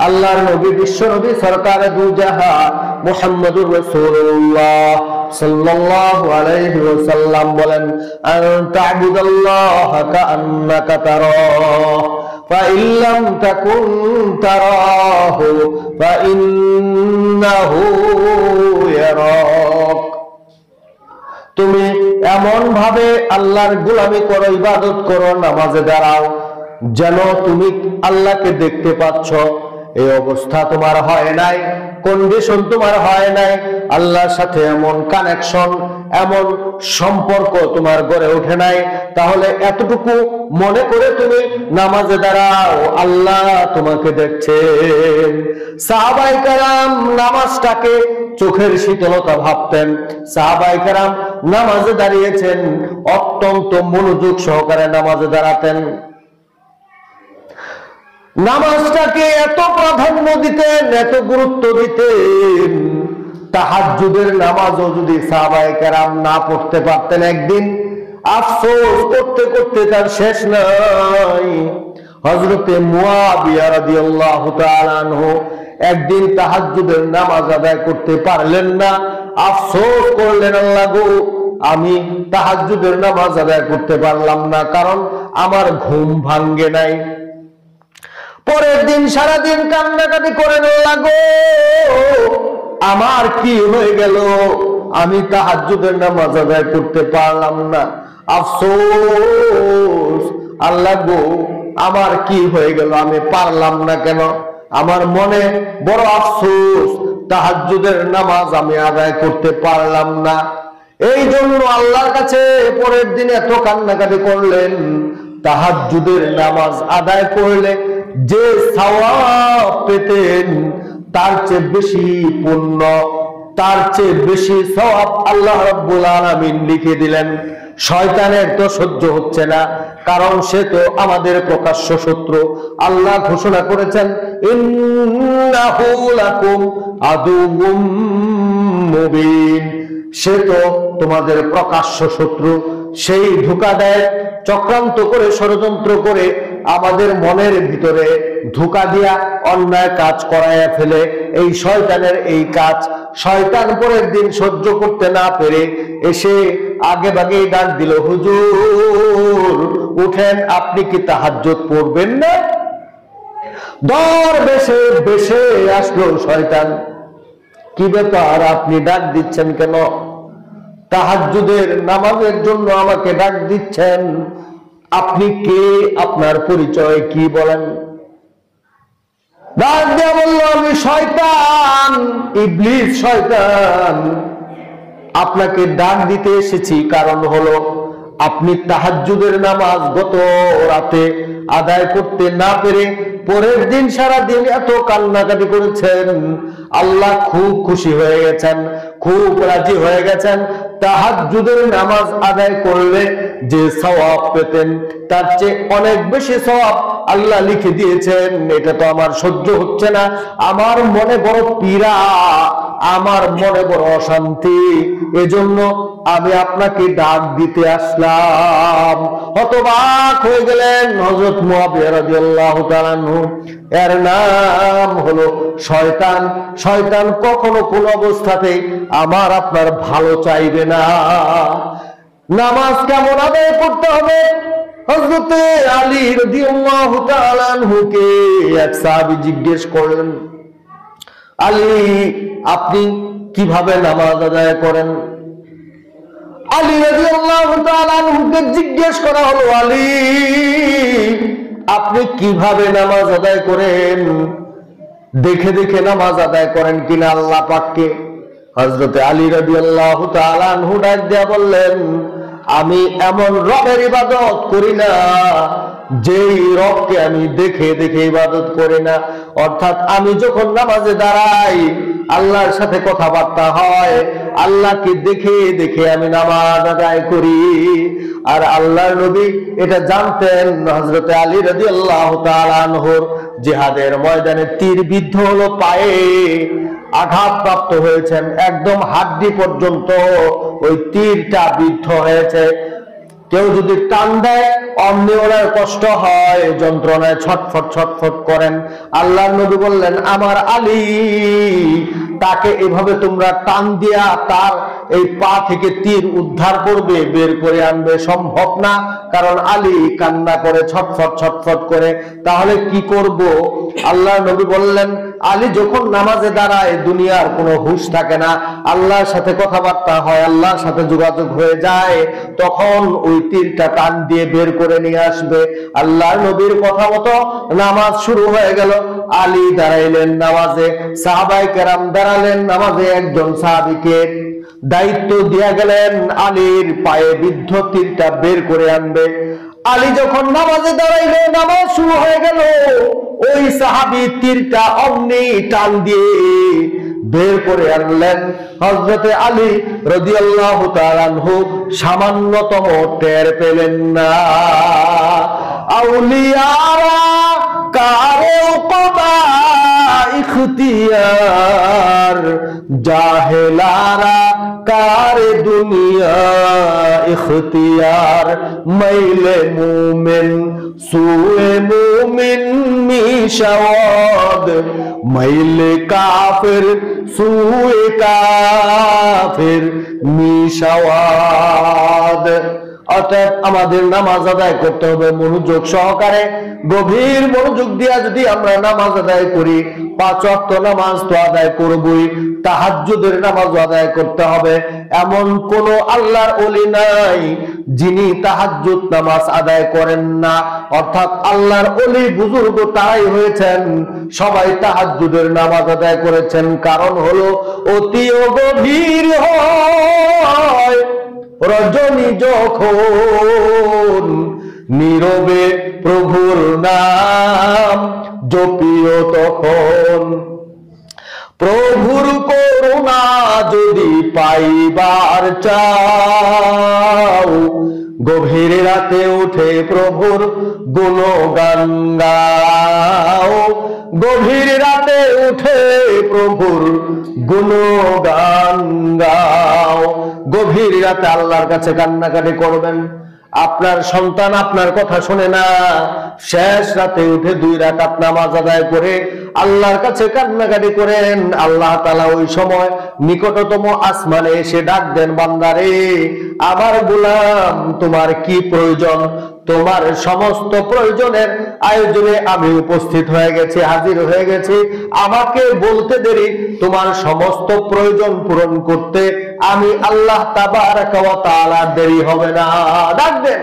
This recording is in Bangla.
আল্লাহর নবী বিশ্ব নবী সরকার দু জাহান মুহাম্মদুর রাসূলুল্লাহ সাল্লাল্লাহু আলাইহি ওয়াসাল্লাম বলেন, আন তা'বুদাল্লাহা কাআন্নাকা তারাহু ফাইন লাম তাকুন তারাহু ফাইন্নাহু ইয়ারাক। তুমি এমন ভাবে আল্লাহর গোলামি করো, ইবাদত করো, নামাজে দাঁড়াও যেন তুমি আল্লাহকে দেখতে পাচ্ছ। এই অবস্থা তোমার হয় নাই, কন্ডিশন তোমার হয় নাই, আল্লাহর সাথে এমন কানেকশন, এমন সম্পর্ক তোমার গড়ে ওঠে নাই, তাহলে এতটুকু মনে করে তুমি নামাজে দাঁড়াও, আল্লাহ তোমাকে দেখছেন। সাহাবায়ে কেরাম নামাজটাকে চোখের শীতলতা ভাবতেন। সাহাবায়ে কেরাম নামাজে দাঁড়িয়েছেন, অত্যন্ত মনোযোগ সহকারে নামাজে দাঁড়াতেন, নামাজটাকে এত প্রাধান্য দিতেন, এত গুরুত্ব দিতেন। তাহাজ্জুদের নামাজও যদি সাহাবায়ে কেরাম না পড়তে পারতেন, একদিন আফসোস করতে করতে তার শেষ নাই। হযরতে মুয়াবিয়া রাদিয়াল্লাহু তাআলা আনহু একদিন তাহাজ্জুদের নামাজ আদায় করতে পারলেন না, আফসোস করলেন, আল্লাহ গো, আমি তাহাজ্জুদের নামাজ আদায় করতে পারলাম না, কারণ আমার ঘুম ভাঙ্গে নাই। পরের দিন সারাদিন কান্নাকাটি করেন, আল্লাহ গো, আমার কি হয়ে গেল, আমি তাহাজ্জুদের নামাজ আদায় করতে পারলাম না, আফসোস, আল্লাহ গো, আমার কি হয়ে গেল, আমি পারলাম না কেন, আমার মনে বড় আফসোস, তাহাজ্জুদের নামাজ আমি আদায় করতে পারলাম না। এই জন্য আল্লাহর কাছে পরের দিন এত কান্নাকাটি করলেন। তাহাজ্জুদের নামাজ আদায় করলে যে সওয়াব পেতেন, তার চেয়ে বেশি পুণ্য, তার চেয়ে বেশি সওয়াব আল্লাহ রাব্বুল আলামিন লিখে দিলেন। শয়তানের তো সহ্য হচ্ছে না, কারণ সে তো আমাদের প্রকাশ্য শত্রু। আল্লাহ ঘোষণা করেছেন, ইন্নাহু লাকুম আদুউম মুবিন, সে তো তোমাদের প্রকাশ্য শত্রু। সেই ধোঁকা দেয়, চক্রান্ত করে, ষড়যন্ত্র করে আমাদের মনের ভিতরে ধোঁকা দিয়া অন্যায় কাজ করাইয়া ফেলে। এই শয়তানের এই কাজ। শয়তান পরের দিন সহ্য করতে না পেরে এসে আগে ভাগেই ডাক দিল, হুজুর উঠেন, আপনি কি তাহাজ্জুদ পড়বেন না? দর বেশে বেশে আসলো শয়তান, কি ব্যাপার, আপনি ডাক দিচ্ছেন কেন? তাহাজ্জুদের নামাজের জন্য আমাকে ডাক দিচ্ছেন, আপনি কে, আপনার পরিচয় কি বলেন? ডাক দিয়ে বলল, আমি শয়তান, ইবলিস শয়তান। আপনাকে ডাক দিতে এসেছি কারণ হলো আপনি তাহাজ্জুদের নামাজ গত রাতে আদায় করতে না পেরে পরের দিন সারা দিন এত কান্নাকাটি করেছেন। আল্লাহ খুব খুশি হয়ে গেছেন, খুব রাজি হয়ে গেছেন। তাহাজ্জুদের নামাজ আদায় করলে যে সওয়াব পেতেন, তার চেয়ে অনেক বেশি সওয়াব আল্লাহ লিখে দিয়েছেন। এটা তো আমার সহ্য হচ্ছে না, আমার মনে বড় পীড়া, আমার মনে বড় অশান্তি, এজন্য আমি আপনাকে ডাক দিতে আসলাম। হতবাক হয়ে গেলেন হযরত মুআবিয়া রাদিয়াল্লাহু তাআলা আনহু। এর নাম হলো শয়তান। শয়তান কখনো কোন অবস্থাতেই আমার আপনার ভালো চাইবে না। নামাজ কেমন আদায় করতে হবে? হযরত আলী রাদিয়াল্লাহু তাআলা আনহুকে এক সাহাবী জিজ্ঞেস করলেন, আলী আপনি কিভাবে নামাজ আদায় করেন? আলী রাদিয়াল্লাহু তাআলা আনহুকে জিজ্ঞেস করা হলো, আলী আপনি কিভাবে নামাজ আদায় করেন? দেখে দেখে নামাজ আদায় করেন কিনা আল্লাহ পাককে? হযরত আলী রাদিয়াল্লাহু তাআলা আনহু ডাক দিয়া বললেন, আমি এমন রবের ইবাদত করি না যেই রবকে আমি দেখে দেখে ইবাদত করি না। অর্থাৎ আমি যখন নামাজে দাঁড়াই, আল্লাহর সাথে কথাবার্তা হয়, আল্লাহকে দেখে দেখে আমি নামাজ আদায় করি। আর আল্লাহর নবী এটা জানতেন। হযরত আলী রাদিয়াল্লাহু তাআলা আনহুর জিহাদের ময়দানে তীর বিদ্ধ হলো, পায়ে আঘাতপ্রাপ্ত হয়েছেন, একদম হাড্ডি পর্যন্ত ওই তীরটা বিদ্ধ হয়েছে। কেউ যদি টান দেয় অমনি ওনার কষ্ট হয়, যন্ত্রণায় ছটফট ছটফট করেন। আল্লাহর নবী বললেন, আমার আলী, তাকে এভাবে তোমরা টান দিয়া তার এই পা থেকে তীর উদ্ধার করবে, বের করে আনবে, সম্ভব না, কারণ আলী কান্না করে, ছটফট ছটফট করে। তাহলে কি করব? আল্লাহর নবী বললেন, আলী যখন নামাজে দাঁড়ায় দুনিয়ার কোনো হুঁশ থাকে না, আল্লাহর সাথে কথাবার্তা হয়, আল্লাহর সাথে যোগাযোগ হয়ে যায়, তখন ওই তীরটা টান দিয়ে বের করে নিয়ে আসবে। আল্লাহর নবীর কথা মতো নামাজ শুরু হয়ে গেল। আলী দাঁড়াইলেন নামাজে, সাহাবায়ে কেরাম দাঁড়ালেন নামাজে। একজন সাহাবীকে দায়িত্ব দিয়া গেলেন আলীর পায়ে বিদ্ধ তীরটা বের করে আনবে। আলী যখন নামাজে দাঁড়াইলো, নামাজ শুরু হয়ে গেল, ওই সাহাবী তীরটা অমনি টান দিয়ে বের করে আনলেন। হযরতে আলী রাদিয়াল্লাহু তাআলা আনহু সামান্যতম টের পেলেন না। আউলিয়ারা কারে উকবা ইখতিয়ার, জাহেলারা কারে দুনিয়া ইখতিয়ার, মাইলে মুমিন সুয়ে মুমিন মিশাওয়াদ, মাইলে কাফির সুয়ে কাফির মিশাওয়াদ। অতএব আমাদের নামাজ আদায় করতে হবে মনোযোগ সহকারে, গভীর মনোযোগ দিয়া যদি আমরা নামাজ আদায় করি, 5 ওয়াক্ত নামাজ তো আদায় করবই, তাহাজ্জুদের নামাজ আদায় করতে হবে। এমন কোন আল্লাহর ওলি নাই যিনি তাহাজ্জুদ নামাজ আদায় করেন না। অর্থাৎ আল্লাহর ওলি বুজুর্গ তারাই হয়েছেন সবাই তাহাজ্জুদের নামাজ আদায় করেছেন। কারণ হলো অতি গভীর হয় রজনী যখন, নীরবে প্রভুর নাম জপিও তখন। প্রভুর করুণা যদি পাইবার চাও, গভীর রাতে উঠে প্রভুর গুণগান গাও, গভীর রাতে উঠে প্রভুর গুণগান গাও। গভীর রাতে আল্লাহর কাছে কান্নাকাটি করবেন। আপনার সন্তান আপনার কথা শুনে না, শেষ রাতে উঠে 2 রাকাত নামাজ আদায় করে আল্লাহর কাছে কান্নাকাটি করেন। আল্লাহ তাআলা ওই সময় নিকটতম আসমানে এসে ডাক দেন, বান্দারে, আমার গোলাম, তোমার কি প্রয়োজন? তোমার সমস্ত প্রয়োজনের আয়োজনে আমি উপস্থিত হয়ে গেছি, হাজির হয়ে গেছি। আমাকে বলতে দেরি, তোমার সমস্ত প্রয়োজন পূরণ করতে আমি আল্লাহ তাবারাকা ওয়া তাআলা দেরি হবে না। ডাক দেন।